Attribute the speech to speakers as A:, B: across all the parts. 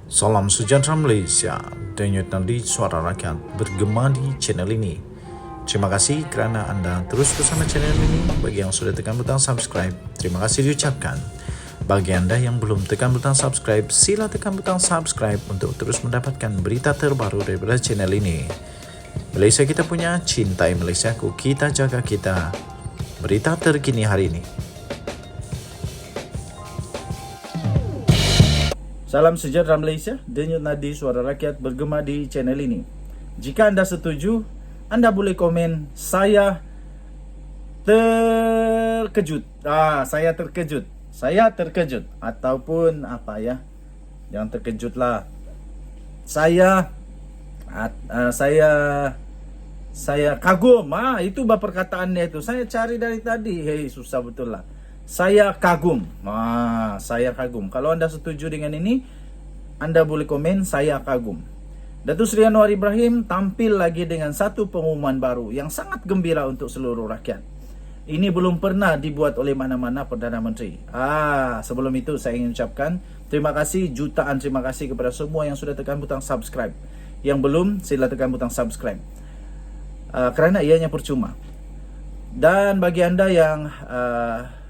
A: Salam sejahtera Malaysia, denyut nadi suara rakyat bergema di channel ini. Terima kasih kerana anda terus bersama channel ini. Bagi yang sudah tekan butang subscribe, terima kasih diucapkan. Bagi anda yang belum tekan butang subscribe, sila tekan butang subscribe untuk terus mendapatkan berita terbaru daripada channel ini. Malaysia kita punya, cintai Malaysiaku, kita jaga kita. Berita terkini hari ini.
B: Salam sejahtera Malaysia, denyut nadi suara rakyat bergema di channel ini. Jika anda setuju, anda boleh komen saya terkejut. Saya terkejut ataupun apa ya? Jangan terkejutlah. Saya kagum. Itu perkataannya itu. Saya cari dari tadi. Hei, susah betul lah. Saya kagum. Saya kagum. Kalau anda setuju dengan ini, anda boleh komen saya kagum. Datuk Seri Anwar Ibrahim tampil lagi dengan satu pengumuman baru yang sangat gembira untuk seluruh rakyat. Ini belum pernah dibuat oleh mana-mana Perdana Menteri. Sebelum itu saya ingin ucapkan terima kasih, jutaan terima kasih kepada semua yang sudah tekan butang subscribe. Yang belum, sila tekan butang subscribe. Kerana ianya percuma. Dan bagi anda yang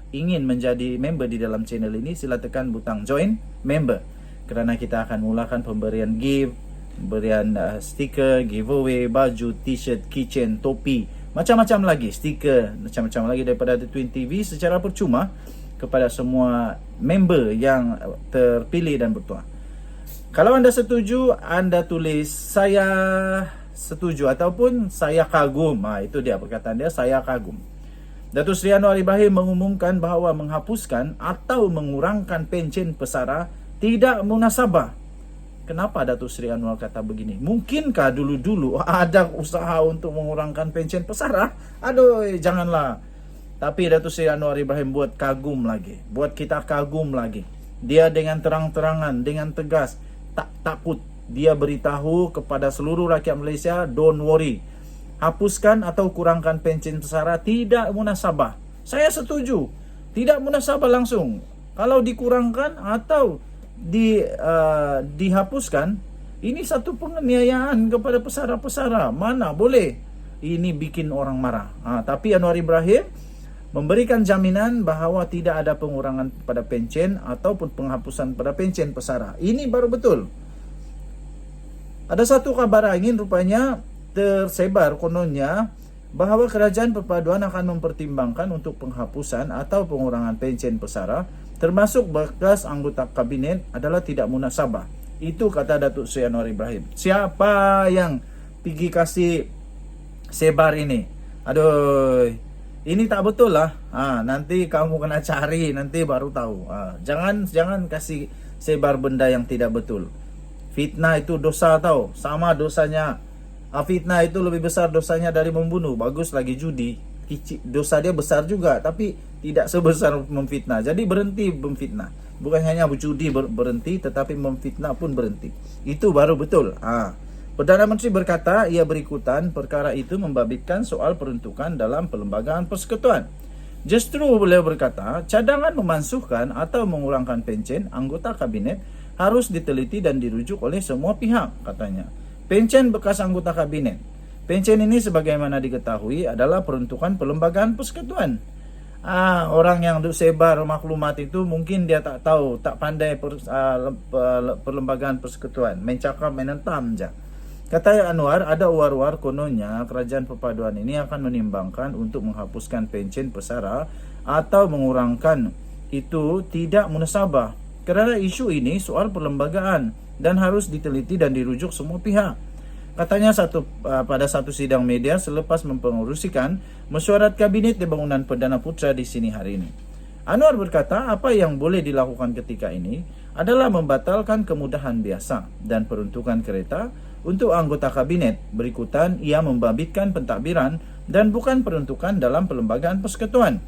B: ingin menjadi member di dalam channel ini, sila tekan butang join member, kerana kita akan mulakan pemberian gift, pemberian stiker, giveaway, baju, t-shirt, keychain, topi, macam-macam lagi, stiker, macam-macam lagi daripada The Twin TV secara percuma kepada semua member yang terpilih dan bertuah. Kalau anda setuju, anda tulis saya setuju ataupun saya kagum. Itu dia perkataan dia, saya kagum. Datuk Seri Anwar Ibrahim mengumumkan bahawa menghapuskan atau mengurangkan pencen pesara tidak munasabah. Kenapa Datuk Seri Anwar kata begini? Mungkinkah dulu-dulu ada usaha untuk mengurangkan pencen pesara? Janganlah. Tapi Datuk Seri Anwar Ibrahim buat kagum lagi. Buat kita kagum lagi. Dia dengan terang-terangan, dengan tegas, tak takut. Dia beritahu kepada seluruh rakyat Malaysia, don't worry. Hapuskan atau kurangkan pencen pesara tidak munasabah. Saya setuju. Tidak munasabah langsung. Kalau dikurangkan atau dihapuskan, ini satu penganiayaan kepada pesara-pesara. Mana boleh. Ini bikin orang marah. Tapi Anwar Ibrahim memberikan jaminan bahawa tidak ada pengurangan pada pencen ataupun penghapusan pada pencen pesara. Ini baru betul. Ada satu kabar angin rupanya tersebar kononnya bahawa kerajaan perpaduan akan mempertimbangkan untuk penghapusan atau pengurangan pencen pesara termasuk bekas anggota kabinet adalah tidak munasabah. Itu kata Datuk Seri Anwar Ibrahim. Siapa yang pergi kasih sebar ini? Ini tak betul lah. Nanti kamu kena cari, nanti baru tahu. Jangan kasih sebar benda yang tidak betul. Fitnah itu dosa tau. Sama dosanya. Fitnah itu lebih besar dosanya dari membunuh. Bagus lagi judi. Dosa dia besar juga, tapi tidak sebesar memfitnah. Jadi berhenti memfitnah. Bukan hanya berjudi berhenti, tetapi memfitnah pun berhenti. Itu baru betul. Perdana Menteri berkata ia berikutan perkara itu membabitkan soal peruntukan dalam perlembagaan persekutuan. Justru beliau berkata cadangan memansuhkan atau mengurangkan pencen anggota kabinet harus diteliti dan dirujuk oleh semua pihak, katanya. Pencen bekas anggota kabinet. Pencen ini sebagaimana diketahui adalah peruntukan perlembagaan persekutuan. Orang yang sebar maklumat itu mungkin dia tak tahu, tak pandai perlembagaan persekutuan. Mencakap, menentam je. Kata Anwar, ada war-war kononnya kerajaan perpaduan ini akan menimbangkan untuk menghapuskan pencen pesara atau mengurangkan itu tidak munasabah. Kerana isu ini soal perlembagaan dan harus diteliti dan dirujuk semua pihak. Katanya pada satu sidang media selepas mempengerusikan mesyuarat kabinet pembangunan Perdana Putra di sini hari ini. Anwar berkata apa yang boleh dilakukan ketika ini adalah membatalkan kemudahan biasa dan peruntukan kereta untuk anggota kabinet. Berikutan ia membabitkan pentadbiran dan bukan peruntukan dalam perlembagaan persekutuan.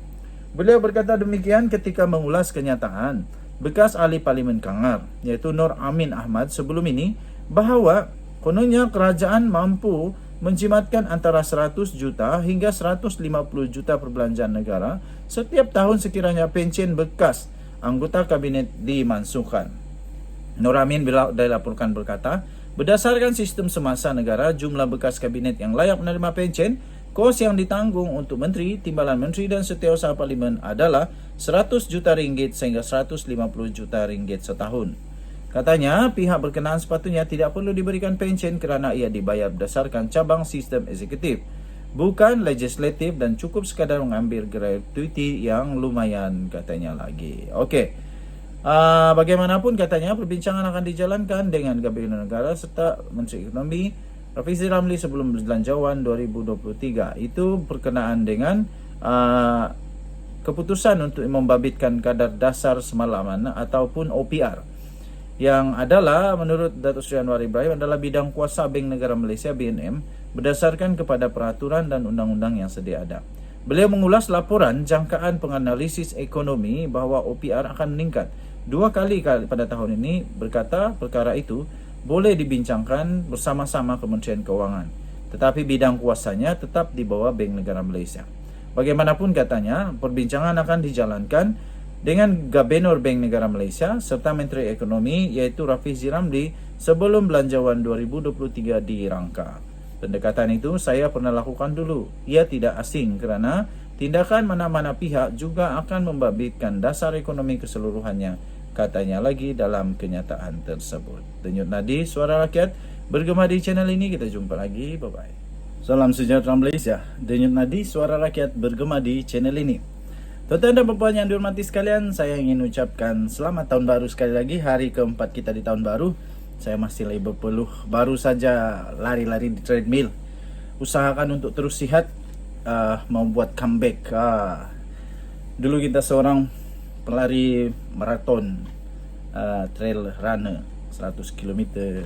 B: Beliau berkata demikian ketika mengulas kenyataan bekas ahli Parlimen Kangar, iaitu Nur Amin Ahmad sebelum ini, bahawa kononnya kerajaan mampu menjimatkan antara 100 juta hingga 150 juta perbelanjaan negara setiap tahun sekiranya pencen bekas anggota kabinet dimansuhkan. Nur Amin dilaporkan berkata, berdasarkan sistem semasa negara, jumlah bekas kabinet yang layak menerima pension, kos yang ditanggung untuk menteri, timbalan menteri dan setiausaha parlimen adalah 100 juta ringgit sehingga 150 juta ringgit setahun. Katanya, pihak berkenaan sepatutnya tidak perlu diberikan pension kerana ia dibayar berdasarkan cabang sistem eksekutif, bukan legislatif, dan cukup sekadar mengambil gratuiti yang lumayan, katanya lagi. Okey. Bagaimanapun katanya, perbincangan akan dijalankan dengan Kabinet Negara serta Menteri Ekonomi Rafizi Ramli sebelum Belanjawan 2023. Itu berkenaan dengan keputusan untuk membabitkan kadar dasar semalaman ataupun OPR, yang adalah menurut Datuk Seri Anwar Ibrahim adalah bidang kuasa Bank Negara Malaysia BNM berdasarkan kepada peraturan dan undang-undang yang sedia ada. Beliau mengulas laporan jangkaan penganalisis ekonomi bahawa OPR akan meningkat 2 kali pada tahun ini. Berkata perkara itu boleh dibincangkan bersama-sama Kementerian Kewangan, tetapi bidang kuasanya tetap di bawah Bank Negara Malaysia. Bagaimanapun katanya, perbincangan akan dijalankan dengan Gubernur Bank Negara Malaysia serta Menteri Ekonomi iaitu Rafizi Ramli sebelum Belanjawan 2023 di Rangka. Pendekatan itu saya pernah lakukan dulu. Ia tidak asing kerana tindakan mana-mana pihak juga akan membabitkan dasar ekonomi keseluruhannya, katanya lagi dalam kenyataan tersebut. Denyut nadi Suara Rakyat bergema di channel ini. Kita jumpa lagi. Bye-bye. Salam sejahtera Malaysia. Denyut nadi Suara Rakyat bergema di channel ini. Tuan-tuan dan puan yang dihormati sekalian, saya ingin ucapkan selamat tahun baru sekali lagi. Hari keempat kita di tahun baru. Saya masih lagi berpeluh, baru saja lari-lari di treadmill. Usahakan untuk terus sihat, mau buat comeback. Dulu kita seorang pelari maraton, trail runner, 100 km,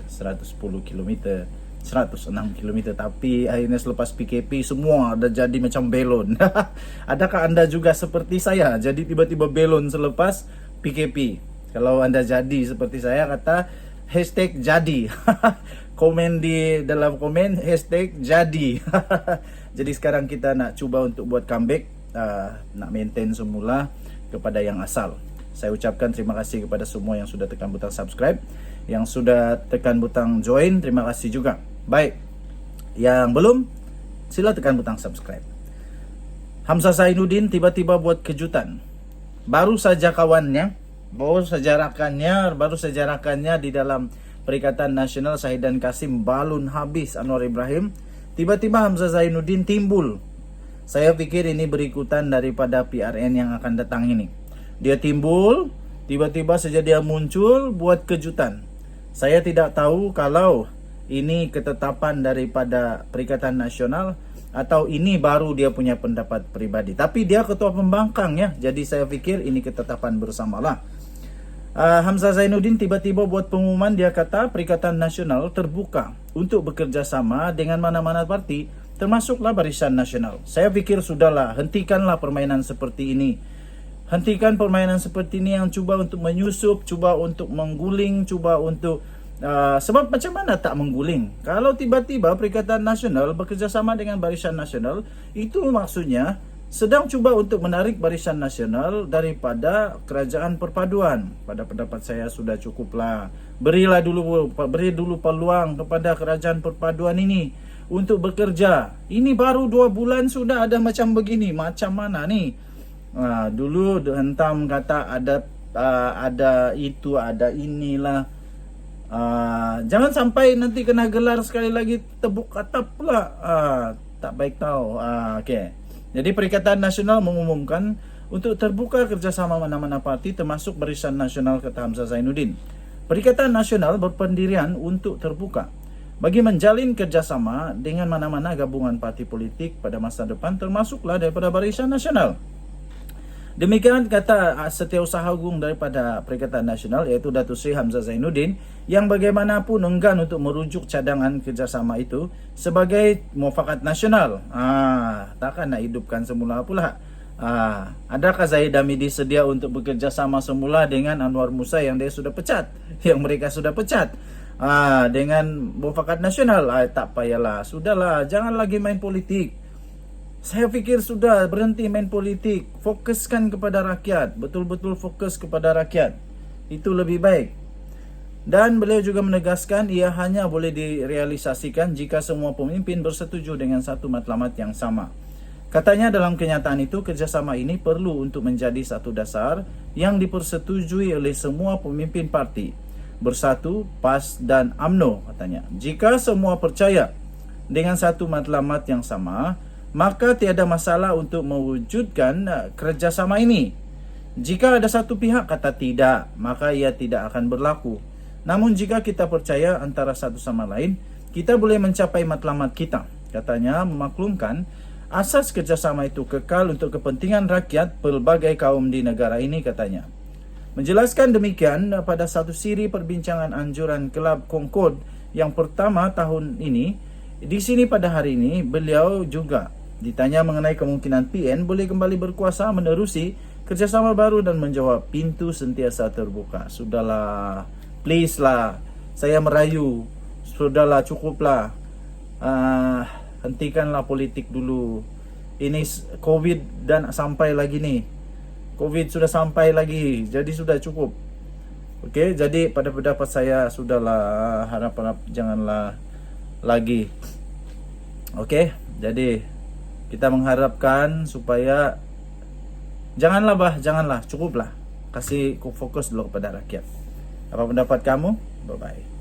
B: 110 km, 106 km. Tapi akhirnya selepas PKP semua dah jadi macam belon. Adakah anda juga seperti saya, jadi tiba-tiba belon selepas PKP? Kalau anda jadi seperti saya, kata hashtag jadi. Komen di dalam komen hashtag jadi. Jadi sekarang kita nak cuba untuk buat comeback, nak maintain semula kepada yang asal. Saya ucapkan terima kasih kepada semua yang sudah tekan butang subscribe, yang sudah tekan butang join, terima kasih juga. Baik, yang belum, sila tekan butang subscribe. Hamzah Zainuddin tiba-tiba buat kejutan. Baru saja rakannya di dalam Perikatan Nasional Syahid dan Kasim balun habis Anwar Ibrahim. Tiba-tiba Hamzah Zainuddin timbul. Saya pikir ini berikutan daripada PRN yang akan datang ini. Dia timbul, tiba-tiba saja dia muncul buat kejutan. Saya tidak tahu kalau ini ketetapan daripada Perikatan Nasional atau ini baru dia punya pendapat pribadi. Tapi dia ketua pembangkang ya. Jadi saya fikir ini ketetapan bersamalah. Hamzah Zainuddin tiba-tiba buat pengumuman. Dia kata Perikatan Nasional terbuka untuk bekerjasama dengan mana-mana parti, termasuklah Barisan Nasional. Saya fikir sudahlah, hentikanlah permainan seperti ini. Hentikan permainan seperti ini yang cuba untuk menyusup, cuba untuk mengguling, cuba untuk sebab macam mana tak mengguling? Kalau tiba-tiba Perikatan Nasional bekerjasama dengan Barisan Nasional, itu maksudnya sedang cuba untuk menarik Barisan Nasional daripada Kerajaan Perpaduan. Pada pendapat saya sudah cukuplah. Beri dulu peluang kepada Kerajaan Perpaduan ini untuk bekerja. Ini baru 2 bulan sudah ada macam begini. Macam mana ni? Dulu hentam kata ada itu, ada inilah. Jangan sampai nanti kena gelar sekali lagi tebuk atap pula. Tak baik tahu. Okay. Jadi Perikatan Nasional mengumumkan untuk terbuka kerjasama mana-mana parti termasuk Barisan Nasional, kata Hamzah Zainuddin. Perikatan Nasional berpendirian untuk terbuka bagi menjalin kerjasama dengan mana-mana gabungan parti politik pada masa depan, termasuklah daripada Barisan Nasional. Demikian kata Setiausaha Agung daripada Perikatan Nasional iaitu Datuk Seri Hamzah Zainuddin, yang bagaimanapun enggan untuk merujuk cadangan kerjasama itu sebagai muafakat nasional. Takkan nak hidupkan semula pula. Adakah Zahid Hamidi sedia untuk bekerja sama semula dengan Anwar Musa yang dia sudah pecat, yang mereka sudah pecat, dengan muafakat nasional? Tak payahlah, sudahlah, jangan lagi main politik. Saya fikir sudah, berhenti main politik. Fokuskan kepada rakyat. Betul-betul fokus kepada rakyat. Itu lebih baik. Dan beliau juga menegaskan ia hanya boleh direalisasikan jika semua pemimpin bersetuju dengan satu matlamat yang sama. Katanya dalam kenyataan itu, kerjasama ini perlu untuk menjadi satu dasar yang dipersetujui oleh semua pemimpin parti, Bersatu, PAS dan UMNO katanya. Jika semua percaya dengan satu matlamat yang sama, maka tiada masalah untuk mewujudkan kerjasama ini. Jika ada satu pihak kata tidak, maka ia tidak akan berlaku. Namun jika kita percaya antara satu sama lain, kita boleh mencapai matlamat kita. Katanya memaklumkan asas kerjasama itu kekal untuk kepentingan rakyat pelbagai kaum di negara ini katanya. Menjelaskan demikian pada satu siri perbincangan anjuran Kelab Concord yang pertama tahun ini, di sini pada hari ini beliau juga ditanya mengenai kemungkinan PN boleh kembali berkuasa menerusi kerjasama baru dan menjawab pintu sentiasa terbuka. Sudahlah, please lah, saya merayu, sudahlah, cukuplah, hentikanlah politik dulu. Ini COVID dan sampai lagi nih, COVID sudah sampai lagi, jadi sudah cukup. Oke, jadi pada pendapat saya sudahlah, harap-harap janganlah lagi. Oke, jadi kita mengharapkan supaya janganlah, cukuplah. Kasih fokus dulu kepada rakyat. Apa pendapat kamu? Bye-bye.